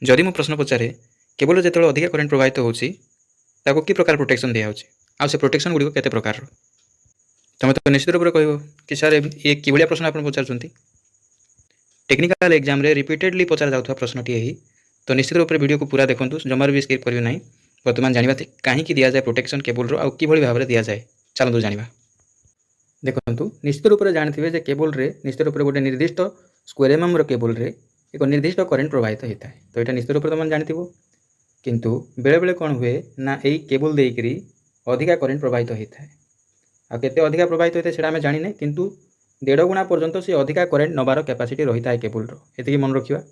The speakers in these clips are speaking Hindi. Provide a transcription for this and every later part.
जदि मु प्रश्न पचारे केबल जो अधिक करेन्ट प्रवाहित होची ताको कि प्रकार प्रोटेक्शन दिया होची आ से प्रोटेक्शन गुडी केते प्रकार तमे तो निश्चित रूप से कहबो कि सर ये कि भलिया प्रश्न आपण पचारछंती। टेक्निकल एग्जाम रे रिपीटेडली पचार जाउथवा प्रश्नटी एही तो निश्चित रूप से वीडियो को पूरा देखंतु जमार भी स्किप करियो नाही। वर्तमान जानिबा कहीं दिया जाए प्रोटेक्शन केबल रो आ कि भली भाबरे दिया जाए चलंतु जानिबा। देखंतु निश्चित रूप से जानथिबे जे केबल रे निश्चित रूप से गोटे निर्दिष्ट स्क्वायर एमएम रो केबल रे एक निर्दिष्ट करेन्ट प्रवाहित होता है। तो यहाँ निश्चित रूप से तुम जानथिबो किंतु बेले बेले कौन हुए ना यही केबल देकरी अधिका करेन्ट प्रवाहित होता है आ केते अधिका प्रवाहित होता है सेटा आमे जानि नै किंतु 1.5 गुणा पर्यंत से अधिका करेन्ट नबार कैपेसिटी रहिता है केबल रो एतिकी मन रखिबा।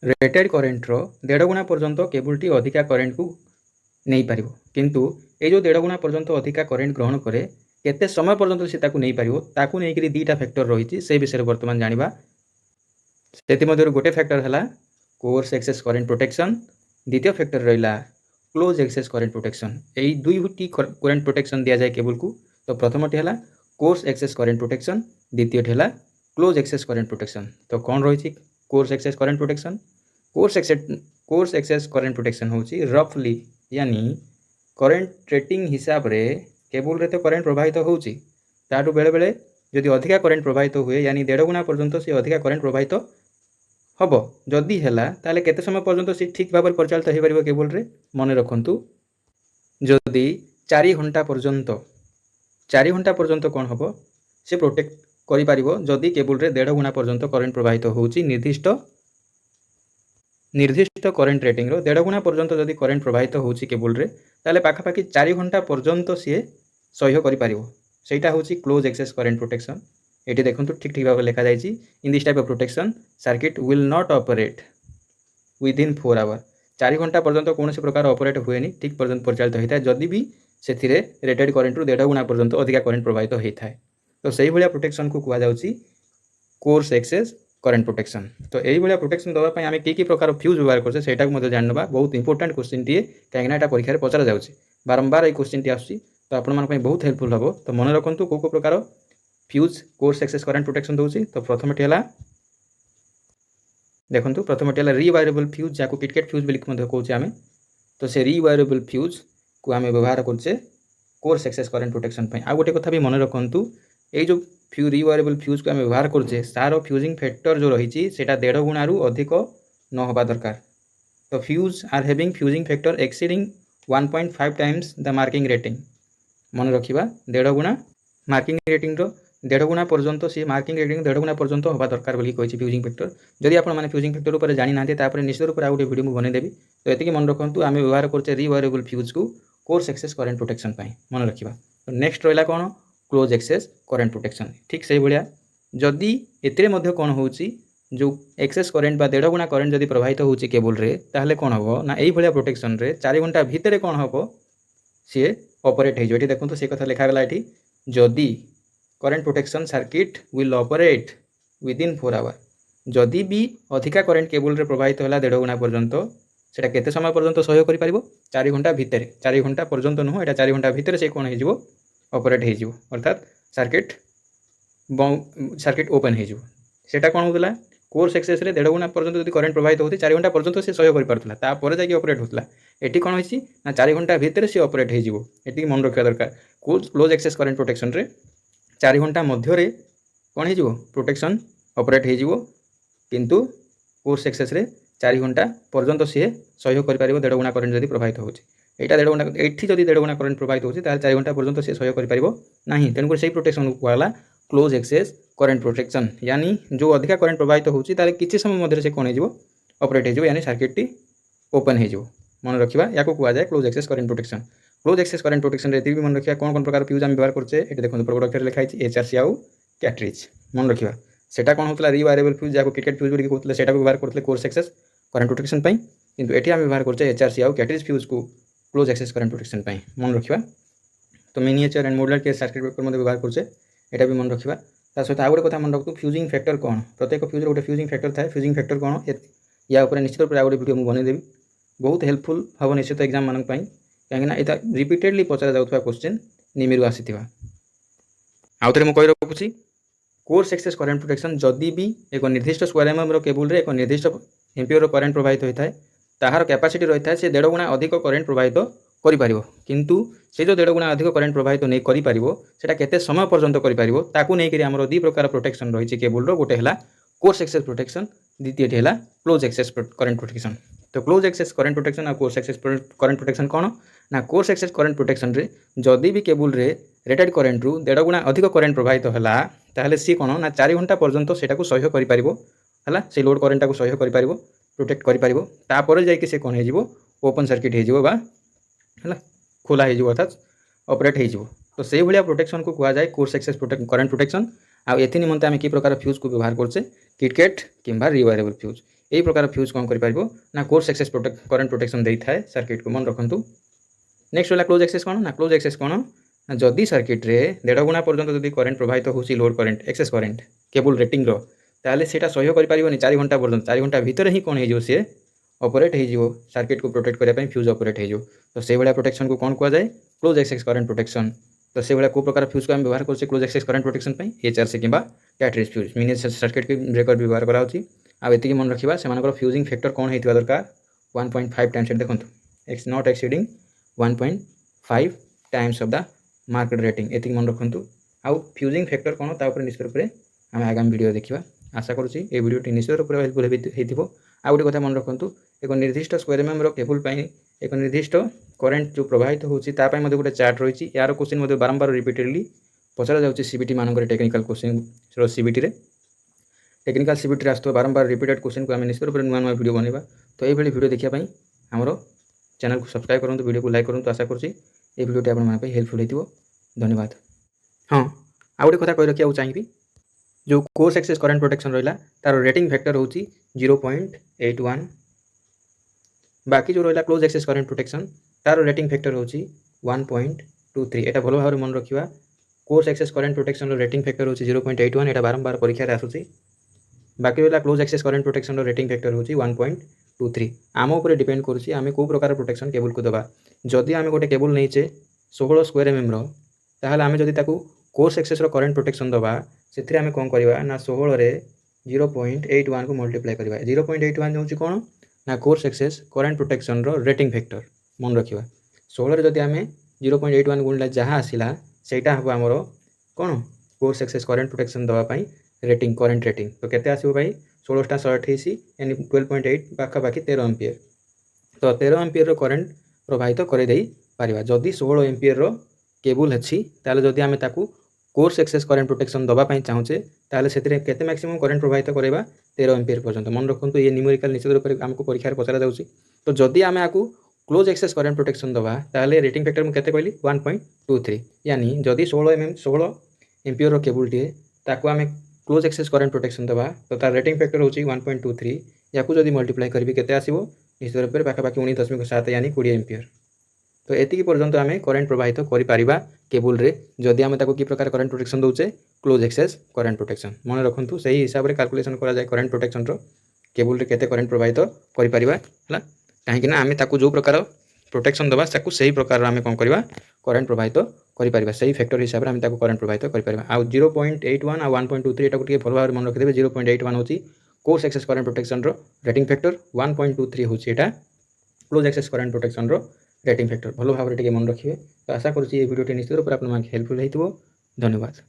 रेटेड करेन्ट रो 1.5 गुणा पर्यंत केबल टी अधिका करेन्ट को नहीं पारिबो किंतु ए जो 1.5 गुणा पर्यंत अधिका करेन्ट ग्रहण करे केते समय पर्यंत से ताकू नहीं पारिबो ताकू नै करी दीटा फैक्टर रहिछि से विषय वर्तमान जानिबा। सेति मध्यरु गोटे फैक्टर हला कोर्स एक्सेस करेन्ट प्रोटेक्शन द्वितीय फैक्टर रहिला क्लोज एक्सेस करेन्ट प्रोटेक्शन। एई दुईटी करेन्ट प्रोटेक्शन दिया जाए केबल को। तो प्रथमटी हला कोर्स एक्सेस करेन्ट प्रोटेक्शन द्वितीयटी हला क्लोज एक्सेस करेन्ट प्रोटेक्शन। तो कौन रही coarse excess current protection coarse excess current protection होची रफली यानी करेन्ट रेटिंग हिसाब रे केबल रे तो करेन्ट प्रवाहित होची ताटू बेले बेले जदि अधिका करेन्ट प्रवाहित हुए यानी 1.5 गुणा पर्यंत से अधिका करेन्ट प्रवाहित हम जदि है ताले केते समय पर्यंत से ठीक भाव परिचालित हो पार केबल रे मन रखु जदि 4 घंटा पर्यंत कौन हम से प्रोटेक्ट करि पारिबो जदि केबल रे 1.5 गुणा पर्यंत करेन्ट प्रवाहित होची निर्दिष्ट करेन्ट रेटिंग रो 1.5 गुणा पर्यंत जदि करेन्ट प्रवाहित होची केबल रे ताले पाखापाखि 4 घंटा पर्यंत सी सह्य करि पारिबो सेटा होची क्लोज एक्सेस करेन्ट प्रोटेक्शन। ये देखो ठीक ठीक भाव लिखा जाए in this type of protection circuit will not operate within 4 hour 4 घंटा पर्यंत कौन प्रकार ऑपरेट हुए ठीक पर्यंत परिचालित होता है जदि भी से रेटेड करेन्ट रु 1.5 गुणा पर्यंत अधिका करेन्ट प्रवाहित होता है। तो सही भाया प्रोटेक्शन को कह जाउची कोर्स एक्सेस करेन्ट प्रोटेक्शन। तो यही भाया प्रोटेक्शन दवाई आम कि प्रकार फ्यूज व्यवहार करछे सेटा को जानवा बहुत इंपोर्टेंट क्वेश्चन टीए कहीं परीक्षा पचरा जाउची बारंबार ये क्वेश्चन टी आसुची तो आपण बहुत हेल्पफुल हम। तो मन रखु कौ प्रकार fuse coarse excess current protection दूसरी। तो प्रथमटी है देखो प्रथमटी है रिवायरेबल फ्यूज जहाँ किटकेट फ्यूज भी कहूँ आम। तो से रिवायरेबल फ्यूज को आम व्यवहार करछे कोर्स एक्सेस करेन्ट प्रोटेक्शन आ गोटे कथा भी मन रखु ये जो रिवायरेबल फ्यूज को आम व्यवहार करछे तार फ्यूजिंग फैक्टर जो रही 1.5 गुणा रु अधिक न होबा दरकार। तो fuse are having fusing factor exceeding 1.5 times the marking rating मन रखा 1.5 गुणा मार्किंग रेटिंग रो 1.5 गुणा पर्यंत सी मार्किंग रेटिंग 1.5 गुणा पर्यंत होबा दरकार बोली कही फ्यूजिंग फैक्टर। जदि आपण माने फ्यूजिंग फैक्टर ऊपर जानि नाते तापर निश्चित रूप से आ गोटे वीडियो मु बने देबी। तो एतिकी मन रखंतु आमे व्यवहार करछे रिवायरेबल फ्यूज को कोर्स एक्सेस करेन्ट प्रोटेक्शन पई मन रखिबा। तो नेक्स्ट रहला कोन क्लोज एक्सेस करेन्ट प्रोटेक्शन ठीक से भलिया जदि एतिरे मध्ये कोन होउची जो एक्सेस करेन्ट बा 1.5 गुणा करेन्ट जदि प्रवाहित होउची केबल रे ताहले कोन हबो ना एई भलिया प्रोटेक्शन रे 4 घंटा भितरे कोन हबो सी ऑपरेट हो जाए। देखो से कथा लिखा गला ये जदि current protection circuit will operate within 4 hour जदि भी अधिका करेन्ट केबल रे प्रवाहित होला 1.5 गुणा पर्यंत सेटा केते समय पर्यंत सहयोग करि पारिबो 4 घंटा भितर 4 घंटा पर्यंत नुह एटा 4 घंटा भितर से कोन हे जिवो ऑपरेट हे जिवो अर्थात सर्किट ओपन हे जिवो। सेटा कोन होतला कोर्स एक्सेस रे 1.5 गुणा पर्यंत जदि करेन्ट प्रवाहित होती 4 घंटा पर्यंत से सहयोग करि पारथला तापर जाके ऑपरेट होतला एटी कोन होइछि ना 4 घंटा भितर से ऑपरेट हे जिवो एटी मन रखा दरकार। क्लोज एक्सेस करेन्ट प्रोटेक्शन रे 4 घंटा मध्य रे कोन हे जिवो प्रोटेक्शन ऑपरेट हे जिवो किंतु कोर्स एक्सेस रे 4 घंटा पर्यंत सी सहयोग करि पारिबो 1.5 गुणा करेन्ट जदि प्रवाहित होछि एटा 1.5 घंटा एठी जदि 1.5 गुणा करेन्ट प्रवाहित होछि ताले 4 घंटा पर्यंत सी सहयोग करि पारिबो नाही तेनु से प्रोटेक्शन को कहला क्लोज एक्सेस करेन्ट प्रोटेक्शन यानी जो अधिका करेन्ट प्रवाहित होछि ताले किछि समय मध्य से कोन हे जिवो ऑपरेट हे जिवो यानी सर्किट टी ओपन हे जिवो मन रखिबा याको कुआ जाय close excess current protection. Close excess current protection रे भी मन रखिया कोन प्रकार फ्यूज हम व्यवहार करछे एटी देखो प्रॉडक्ट अक्षर लिखा है एचआरसी आउ कैट्रिज मन रखिबा सेटा कोन होतला रिवायरेबल फ्यूज जाको क्रिकेट फ्यूज बोली कहतले सेटा व्यवहार करतले कोर्स एक्सेस करेन्ट प्रोटेक्शन पई किंतु एटी हम व्यवहार करछे एचआरसी आउ कैट्रिज फ्यूज को क्लोज एक्सेस करेन्ट प्रोटेक्शन पई मन रखिबा। तो miniature and modular case circuit breaker मध्ये व्यवहार करछे एटा भी मन रखिबा। ता सहित आउ गोटे कथा मन रखतु फ्यूजिंग फैक्टर कोन प्रत्येक फ्यूज गोटे फ्यूजिंग फैक्टर थाए फ्यूजिंग फैक्टर कोन या ऊपर निश्चित रूप से आ गोटे वीडियो मु बने देबी बहुत हेल्पफुल हम निश्चित एग्जाम मानक पई कहीं एटा रिपीटेडली पचरा जाउथबा क्वेश्चन निमिरु आसीथिबा। आउ थरे मु कहि रखुची कोर्स एक्सेस करेन्ट प्रोटेक्शन जदि भी एक निर्दिष्ट स्क्वायर एमएम रो केबल रे एक निर्दिष्ट एम्पियर करेन्ट प्रवाहित होता है ताहार कैपेसिटी रही है से 1.5 गुणा अधिक करेन्ट प्रवाहित करिपारिबो किंतु से जो 1.5 गुणा अधिक करेन्ट प्रवाहित नहीं करिपारिबो सेटा केते समय पर्यंत करिपारिबो ताकू नै करी हमरो 2 प्रकार प्रोटेक्शन रही केबुल रो गोटे हला कोर्स एक्सेस प्रोटेक्शन द्वितीय हला क्लोज एक्सेस करेन्ट प्रोटेक्शन। तो क्लोज एक्सेस करेन्ट प्रोटेक्शन और कोर्स एक्सेस करेन्ट प्रोटेक्शन कौन ना कोर्स एक्सेस करेन्ट प्रोटेक्शन रे जदि भी केबुल रे रेटेड करेन्ट रु 1.5 गुणा अधिक करेन्ट प्रवाहित हला ताहले सी कोन ना 4 घंटा पर्यंत सेटा को सह्य करि परिबो हला से लोड करेन्ट को सह्य करि परिबो प्रोटेक्ट करि परिबो तापर जाय कि से कोन हे जिवो ओपन सर्किट हे जिवो बा हला खोला हे जिवो अर्थात ऑपरेट हे जिवो। तो से भलिया प्रोटेक्शन को कुआ जाय कोर्स एक्सेस करेन्ट प्रोटेक्शन। आ एथि निमंते आमे की प्रकार फ्यूज को व्यवहार करछे किटकेट किंबा रिवायरेबल फ्यूज एई प्रकार फ्यूज कोन करि परिबो ना कोर्स एक्सेस करेन्ट प्रोटेक्शन देई थाए सर्किट को मन रखंतु। नेक्स्ट होला क्लोज एक्सेस कोन ना क्लोज एक्सेस कोन ना जदि सर्किट रे 1.5 गुणा पर्यंत जदि करेन्ट प्रवाहित होसी load current excess current cable rating रो ताले सेटा सह्य करि परिबोनी 4 घंटा पर्यंत 4 घंटा भीतर ही कोन हे जिवो से ऑपरेट हे जिवो सर्किट को प्रोटेक्ट करिया पई फ्यूज ऑपरेट हे जिवो। तो से भलिया प्रोटेक्शन को कोन कुआ जाय क्लोज एक्सेस करेन्ट प्रोटेक्शन। तो से भलिया को प्रकार फ्यूज को हम व्यवहार करछे क्लोज एक्सेस करेन्ट प्रोटेक्शन पई एचआरसी किंबा कैटरिज फ्यूज मिनी सर्किट के ब्रेकर व्यवहार करा होची। आ एति मन रखिबा सेमानकर फ्यूजिंग फैक्टर कोन हेतिबा दरकार 1.5 टाइम्स देखंतु x not exceeding 1.5 times of the market rating एति मन रखंतु। आ फ्यूजिंग फैक्टर कोन ता ऊपर निश्चित रूप रे हम आगामी वीडियो देखिबा आशा करूची ए वीडियोटी निश्चित रूप से हेल्पफुल हेतिबो। आ गोटे कथा मन रखंतु एक निर्दिष्ट स्क्वायर एमएम रो केबल पई एक निर्दिष्ट करेन्ट जो प्रवाहित होची ता पई मध्ये गोटे चार्ट रहिची यार क्वेश्चन मध्ये बारंबार रिपीटेडली पचरा जाउची सीबीटी मानकर टेक्निकल क्वेश्चन रो सीबीटी रे टेक्निकल सीबीटी रे आस्तो बारंबार रिपीटेड क्वेश्चन को हम निश्चित रूप से नुवा नुवा वीडियो बनेबा। तो ए भली वीडियो देखिया पई हमरो चैनल को सब्सक्राइब करंतु वीडियो को लाइक करंतु आशा करूची ए वीडियोटी आपन मन पई हेल्पफुल हेतिबो। धन्यवाद। हाँ आ गोटे कथा कहि रखिया चाहिबी जो कोर्स एक्सेस करेन्ट प्रोटेक्शन रहिला तार रेटिंग फैक्टर होची 0.81 बाकी जो रहिला क्लोज एक्सेस करेन्ट प्रोटेक्शन तार रेटिंग फैक्टर होची 1.23 एटा भलो भाबरे मन रखिबा। कोर्स एक्सेस करेन्ट प्रोटेक्शन रो रेटिंग फैक्टर होची 0.81 एटा बारंबार परीक्षा रे आसुची। बाकी रहिला क्लोज एक्सेस करेन्ट प्रोटेक्शन रो रेटिंग फैक्टर होची 1.23 आम ऊपर डिपेंड करूची आमे को प्रकार प्रोटेक्शन केबल को दबा। जदि आमे गोटे केबल नैचे 16 स्क्वायर एमएम रो ताहाले आमे जदि ताकू कोर्स एक्सेस रो करेन्ट प्रोटेक्शन दबा सेथिरे आमे कोन करबा ना 16 रे 0.81 को मल्टीप्लाई करबा। 0.81 होची कोन ना कोर्स एक्सेस करेन्ट प्रोटेक्शन रो रेटिंग फैक्टर मन रखिबा। 16 रे जदि आमे 0.81 गुणला जहा आसिला सेटा हबो हमरो कोन कोर्स एक्सेस करेन्ट प्रोटेक्शन दबा पई रेटिंग करेन्ट रेटिंग। तो केते आसीबो भाई 16 टा 128 यानी 12.8 पाखा पाखी 13 एम्पियर। तो 13 एम्पियर रो करेन्ट प्रवाहित करे देई पारिबा। जदि 16 एम्पियर रो केबल अछि ताले जदि आमे ताकू कोर्स एक्सेस करेन्ट प्रोटेक्शन दबा पई चाहुचे ताले सेतिरे केते मैक्सिमम करेन्ट प्रवाहित करबा 13 एम्पियर पर्यंत मन रखंतु। ये न्यूमेरिकल निश्चित रूप से हमको परीक्षा रे पचरा जाउची। तो जदि आमे आकू क्लोज एक्सेस करेन्ट प्रोटेक्शन दबा ताले रेटिंग फैक्टर मु केते कहली 1.23 यानी जदि 16 एम्पियर रो केबल टी ताकू आमे क्लोज एक्सेस करेन्ट प्रोटेक्शन दबा तो तार रेटिंग फैक्टर होची 1.23 याकू जदि मल्टीप्लाई करबी केते आसीबो निश्चित रूप से पाखा पाखी 19.7 यानी 20 एम्पियर। तो एतिकी पर्यंत आमे करेन्ट प्रवाहित करि पारिबा केबल रे जदि आमे ताकू की प्रकार करेन्ट प्रोटेक्शन दउचे क्लोज एक्सेस करेन्ट प्रोटेक्शन मन रखंतु। सही हिसाब रे कैलकुलेशन करा जाय करेन्ट प्रोटेक्शन रो केबल रे केते करेन्ट प्रवाहित करि पारिबा हला काहे कि ना आमे ताकू जो प्रकार प्रोटेक्शन दबा ताकू सही प्रकार आमे कोन करबा करेन्ट प्रवाहित करि पारिबा सही फैक्टर हिसाब रे आमे ताकू करेन्ट प्रवाहित करि पारिबा। आ 0.81 आ 1.23 एटा को टिके भलो भाबरे मन रखि देबे। 0.81 होची कोर्स एक्सेस करेन्ट प्रोटेक्शन रो रेटिंग फैक्टर 1.23 होची एटा क्लोज एक्सेस करेन्ट प्रोटेक्शन रो रेटिंग फैक्टर भलो भाबरे टिके मन रखिबे। तो आशा करूची ए वीडियोटी निश्चित रूप से आपन मानके हेल्पफुल हेतिबो। धन्यवाद।